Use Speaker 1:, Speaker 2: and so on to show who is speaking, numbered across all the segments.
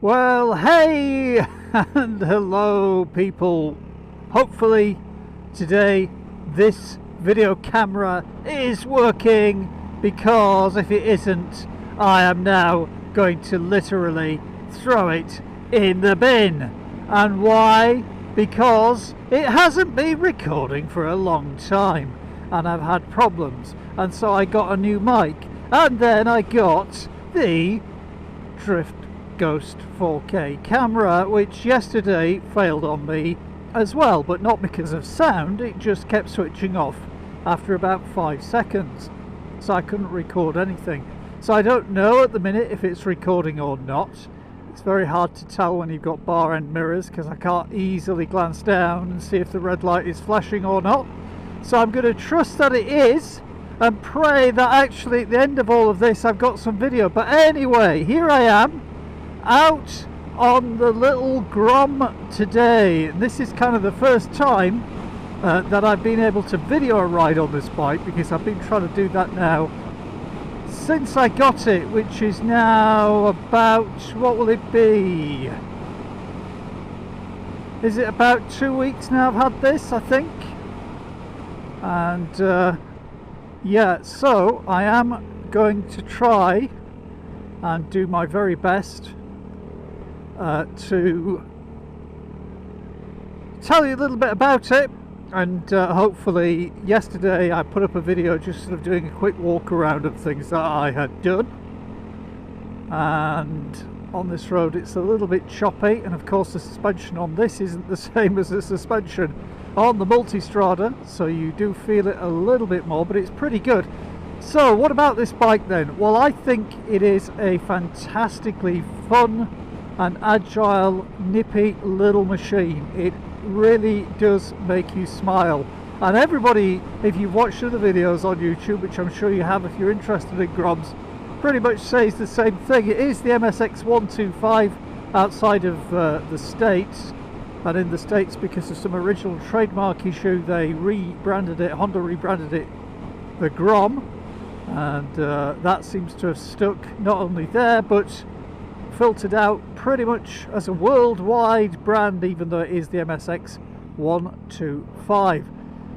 Speaker 1: Well, hey and hello people. Hopefully today this video camera is working, because if it isn't, I am now going to literally throw it in the bin. And why? Because it hasn't been recording for a long time and I've had problems, and so I got a new mic, and then I got the Drift Ghost 4K camera, which yesterday failed on me as well, but not because of sound. It just kept switching off after about 5 seconds, so I couldn't record anything. So I don't know at the minute if it's recording or not. It's very hard to tell when you've got bar end mirrors, because I can't easily glance down and see if the red light is flashing or not. So I'm going to trust that it is and pray that actually at the end of all of this I've got some video. But anyway, here I am out on the little Grom today. This is kind of the first time that I've been able to video a ride on this bike, because I've been trying to do that now since I got it, which is now about, what will it be? Is it about 2 weeks now I've had this, I think? And yeah, so I am going to try and do my very best to tell you a little bit about it. And hopefully, yesterday I put up a video just sort of doing a quick walk around of things that I had done. And on this road it's a little bit choppy, and of course the suspension on this isn't the same as the suspension on the Multistrada, so you do feel it a little bit more, but it's pretty good. So what about this bike then? Well, I think it is a fantastically fun and agile, nippy little machine. It really does make you smile, and everybody, if you've watched other videos on YouTube, which I'm sure you have if you're interested in Groms, pretty much says the same thing. It is the MSX 125 outside of the States, and in the States, because of some original trademark issue, they rebranded it, Honda rebranded it the Grom, and that seems to have stuck not only there but filtered out pretty much as a worldwide brand, even though it is the MSX 125.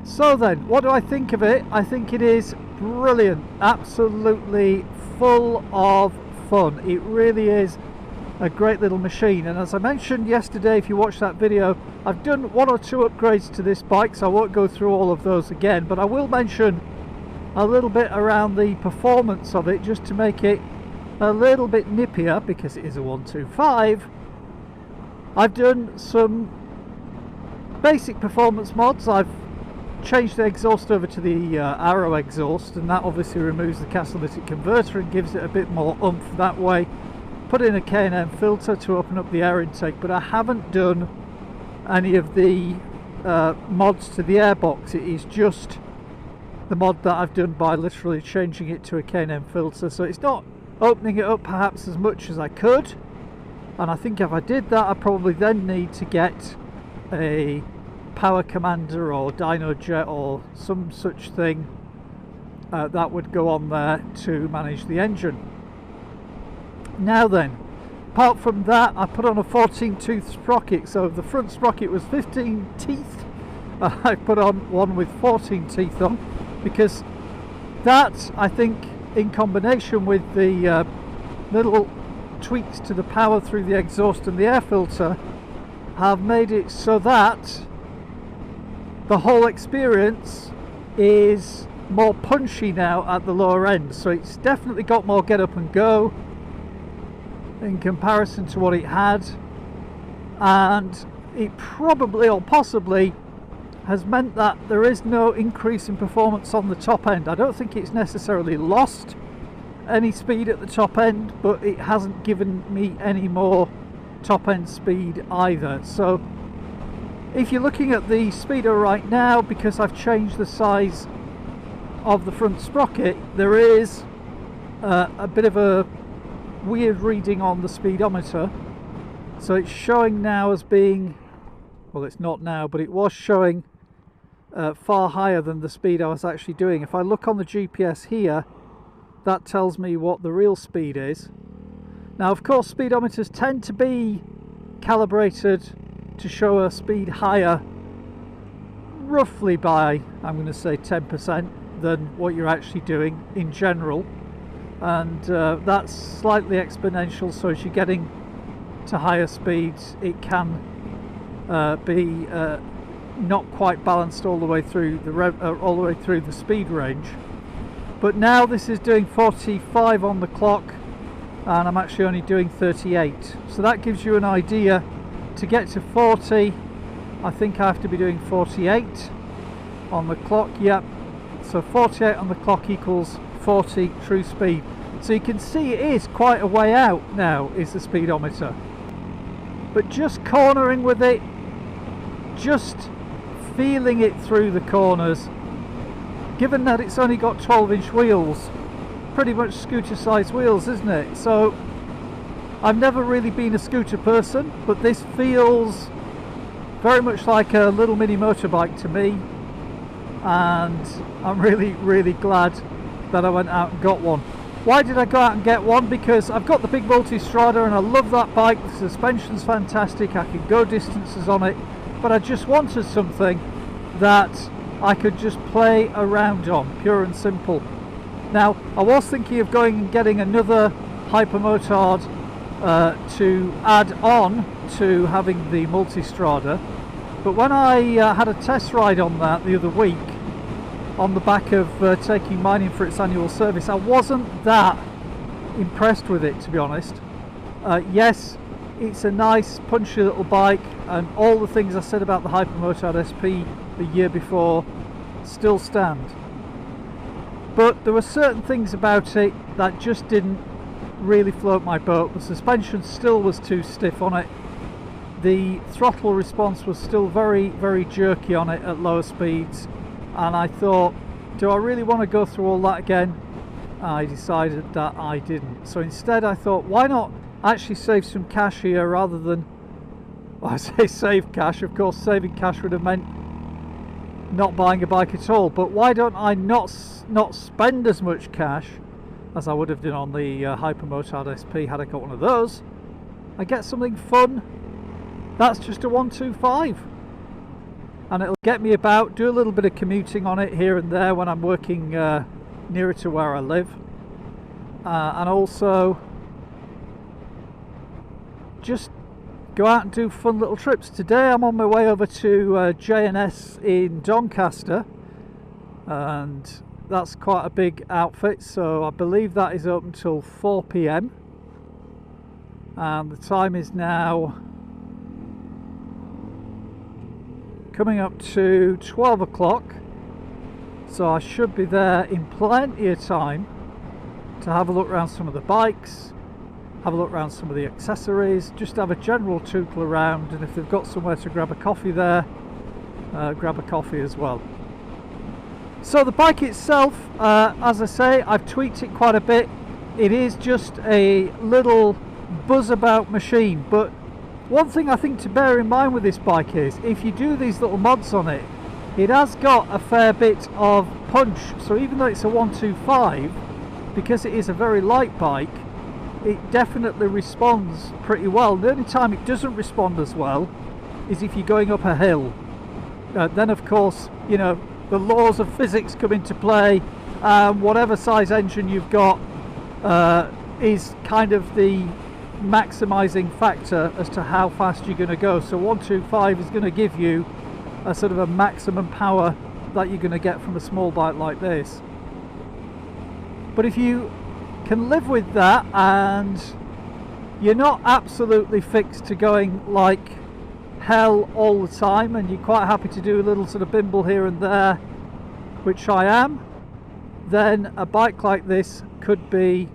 Speaker 1: So then, what do I think of it? I think it is brilliant, absolutely full of fun. It really is a great little machine, and as I mentioned yesterday, if you watched that video, I've done 1 or 2 upgrades to this bike, so I won't go through all of those again, but I will mention a little bit around the performance of it, just to make it a little bit nippier, because it is a 125. I've done some basic performance mods. I've changed the exhaust over to the Arrow exhaust, and that obviously removes the catalytic converter and gives it a bit more oomph that way. Put in a K&M filter to open up the air intake, but I haven't done any of the mods to the airbox. It is just the mod that I've done by literally changing it to a K&M filter, so it's not opening it up perhaps as much as I could. And I think if I did that, I probably then need to get a power commander or dyno jet or some such thing that would go on there to manage the engine. Now then, apart from that, I put on a 14 tooth sprocket, so the front sprocket was 15 teeth. I put on one with 14 teeth on, because that, I think, in combination with the little tweaks to the power through the exhaust and the air filter, have made it so that the whole experience is more punchy now at the lower end. So it's definitely got more get up and go in comparison to what it had, and it probably or possibly has meant that there is no increase in performance on the top end. I don't think it's necessarily lost any speed at the top end, but it hasn't given me any more top end speed either. So if you're looking at the Speedo right now, because I've changed the size of the front sprocket, there is a bit of a weird reading on the speedometer. So it's showing now as being, well, it's not now, but it was showing far higher than the speed I was actually doing. If I look on the GPS here, that tells me what the real speed is. Now of course speedometers tend to be calibrated to show a speed higher roughly by, I'm going to say 10% than what you're actually doing in general, and that's slightly exponential, so as you're getting to higher speeds it can be not quite balanced all the way through the speed range. But now this is doing 45 on the clock and I'm actually only doing 38, so that gives you an idea. To get to 40 I think I have to be doing 48 on the clock. Yep, so 48 on the clock equals 40 true speed. So you can see it is quite a way out now, is the speedometer. But just cornering with it, just feeling it through the corners, given that it's only got 12-inch wheels, pretty much scooter size wheels, isn't it? So I've never really been a scooter person, but this feels very much like a little mini motorbike to me, and I'm really glad that I went out and got one. Why did I go out and get one? Because I've got the big Multistrada and I love that bike. The suspension's fantastic, I can go distances on it, but I just wanted something that I could just play around on, pure and simple. Now I was thinking of going and getting another Hypermotard to add on to having the Multistrada, but when I had a test ride on that the other week on the back of taking mine in for its annual service, I wasn't that impressed with it, to be honest. Yes, it's a nice punchy little bike and all the things I said about the Hypermotard SP the year before still stand, but there were certain things about it that just didn't really float my boat. The suspension still was too stiff on it, the throttle response was still very jerky on it at lower speeds, and I thought, do I really want to go through all that again? I decided that I didn't. So instead I thought, why not actually save some cash here rather than, well, I say save cash, of course saving cash would have meant not buying a bike at all, but why don't I not spend as much cash as I would have done on the Hypermotard SP had I got one of those, and get something fun that's just a 125, and it'll get me about, do a little bit of commuting on it here and there when I'm working nearer to where I live, and also just go out and do fun little trips. Today I'm on my way over to J&S in Doncaster, and that's quite a big outfit, so I believe that is open till 4 PM, and the time is now coming up to 12 o'clock, so I should be there in plenty of time to have a look around some of the bikes, have a look around some of the accessories, just have a general tootle around, and if they've got somewhere to grab a coffee there, grab a coffee as well. So the bike itself, as I say, I've tweaked it quite a bit. It is just a little buzz about machine, but one thing I think to bear in mind with this bike is, if you do these little mods on it, it has got a fair bit of punch. So even though it's a 125, because it is a very light bike, it definitely responds pretty well. The only time it doesn't respond as well is if you're going up a hill. Then of course, you know, the laws of physics come into play. Whatever size engine you've got is kind of the maximizing factor as to how fast you're going to go. So 125 is going to give you a sort of a maximum power that you're going to get from a small bike like this. But if you can live with that and you're not absolutely fixed to going like hell all the time, and you're quite happy to do a little sort of bimble here and there, which I am, then a bike like this could be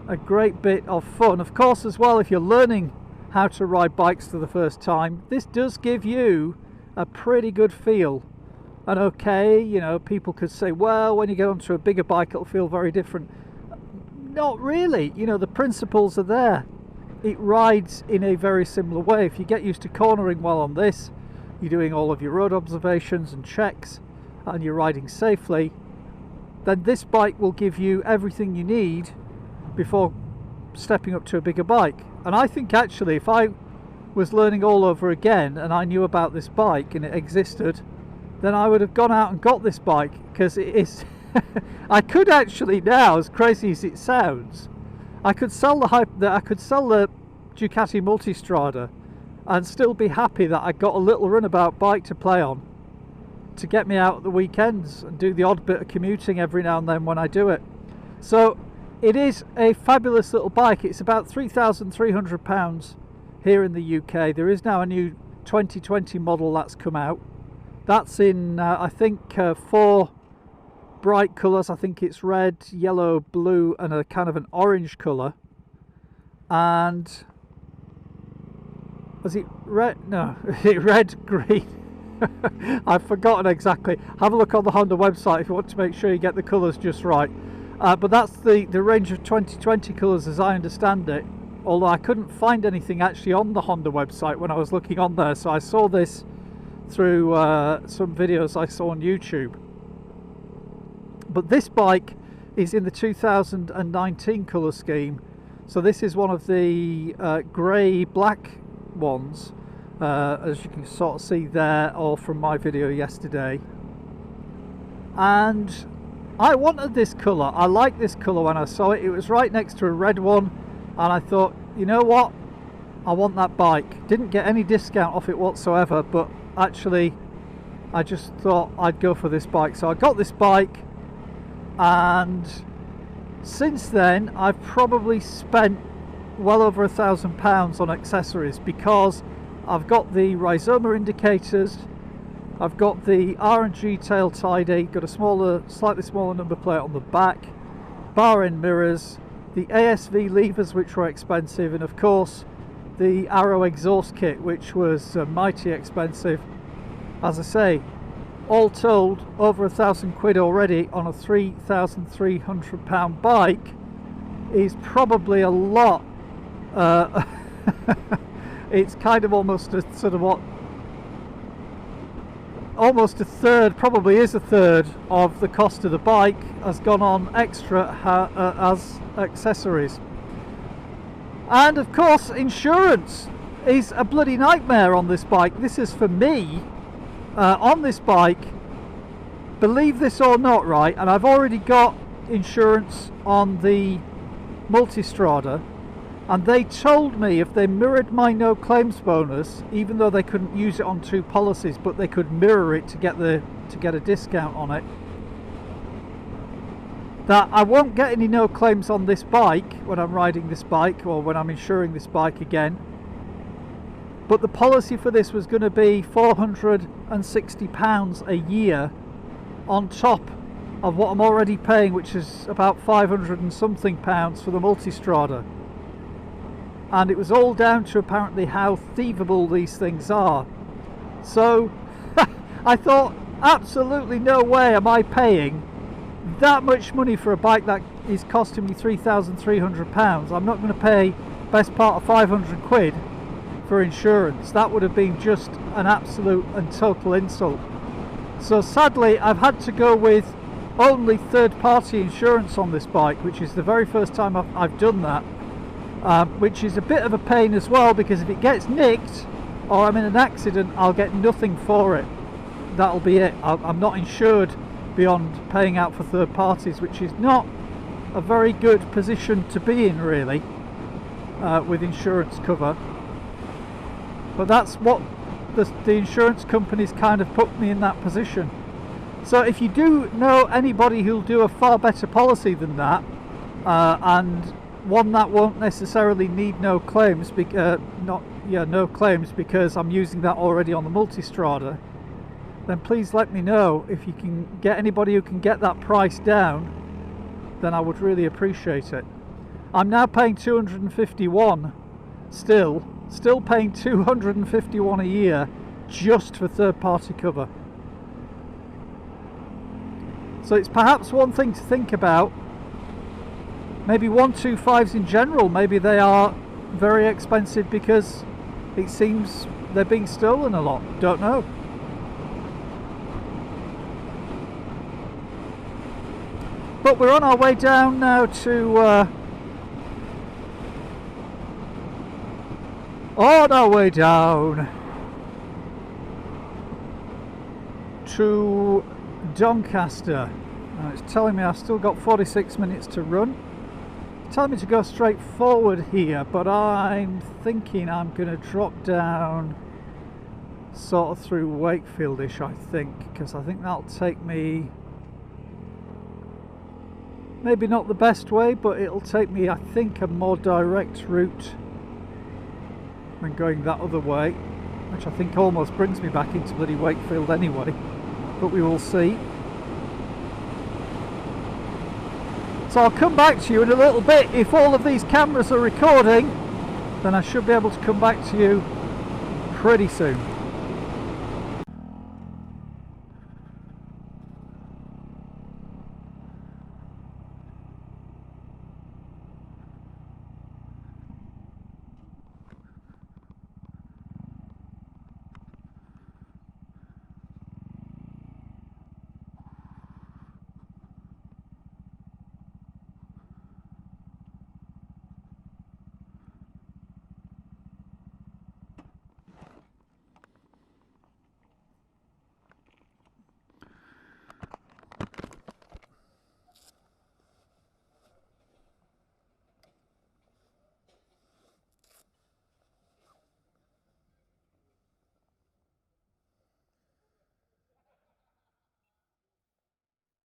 Speaker 1: a great bit of fun. Of course, as well, if you're learning how to ride bikes for the first time, this does give you a pretty good feel. And okay, you know, people could say, well, when you get onto a bigger bike it'll feel very different. Not really, you know, the principles are there. It rides in a very similar way. If you get used to cornering well on this, you're doing all of your road observations and checks, and you're riding safely, then this bike will give you everything you need before stepping up to a bigger bike. And I think actually if I was learning all over again and I knew about this bike and it existed, then I would have gone out and got this bike, because it is I could actually now, as crazy as it sounds, I could sell the Ducati Multistrada and still be happy that I got a little runabout bike to play on, to get me out at the weekends and do the odd bit of commuting every now and then when I do it. So it is a fabulous little bike. It's about £3,300 here in the UK. There is now a new 2020 model that's come out. That's in I think 4 bright colours. I think it's red, yellow, blue and a kind of an orange colour. And was it red? No, red, green. I've forgotten exactly. Have a look on the Honda website if you want to make sure you get the colours just right. But that's the range of 2020 colours as I understand it, although I couldn't find anything actually on the Honda website when I was looking on there, so I saw this through some videos I saw on YouTube. But this bike is in the 2019 colour scheme, so this is one of the grey black ones, as you can sort of see there, or from my video yesterday. And I wanted this colour. I liked this colour when I saw it. It was right next to a red one, and I thought, you know what, I want that bike. Didn't get any discount off it whatsoever, but actually I just thought I'd go for this bike. So I got this bike, and since then I've probably spent well over £1,000 on accessories, because I've got the Rhizoma indicators, I've got the R&G tail tidy, got a slightly smaller number plate on the back, bar end mirrors, the ASV levers which were expensive, and of course the Arrow exhaust kit which was mighty expensive. As I say, all told over £1,000 already on a £3,300 bike is probably a lot. It's kind of almost a sort of almost a third, probably is a third of the cost of the bike has gone on extra as accessories. And of course insurance is a bloody nightmare on this bike. This is for me on this bike, believe this or not, right, and I've already got insurance on the Multistrada, and they told me if they mirrored my no claims bonus, even though they couldn't use it on 2 policies, but they could mirror it to get a discount on it, that I won't get any no claims on this bike when I'm riding this bike or when I'm insuring this bike again. But the policy for this was going to be £460 a year on top of what I'm already paying, which is about 500 and something pounds for the Multistrada. And it was all down to apparently how thievable these things are. So I thought, absolutely no way am I paying that much money for a bike that is costing me £3,300. I'm not going to pay best part of 500 quid for insurance. That would have been just an absolute and total insult. So sadly I've had to go with only third-party insurance on this bike, which is the very first time I've done that. Which is a bit of a pain as well, because if it gets nicked or I'm in an accident, I'll get nothing for it. That'll be it. I'm not insured beyond paying out for third parties, which is not a very good position to be in, really, with insurance cover. But that's what the insurance companies kind of put me in that position. So if you do know anybody who'll do a far better policy than that, and one that won't necessarily need no claims, no claims because I'm using that already on the Multistrada, then please let me know. If you can get anybody who can get that price down, then I would really appreciate it. I'm now paying 251 still paying 251 a year just for third-party cover. So it's perhaps one thing to think about. Maybe 125s in general, maybe they are very expensive because it seems they're being stolen a lot. Don't know. But we're on our way down now to On our way down to Doncaster. Now it's telling me I've still got 46 minutes to run. It's telling me to go straight forward here, but I'm thinking I'm going to drop down sort of through Wakefieldish, I think, because I think that'll take me, maybe not the best way, but it'll take me, I think, a more direct route than going that other way, which I think almost brings me back into bloody Wakefield anyway, but we will see. So I'll come back to you in a little bit. If all of these cameras are recording, then I should be able to come back to you pretty soon.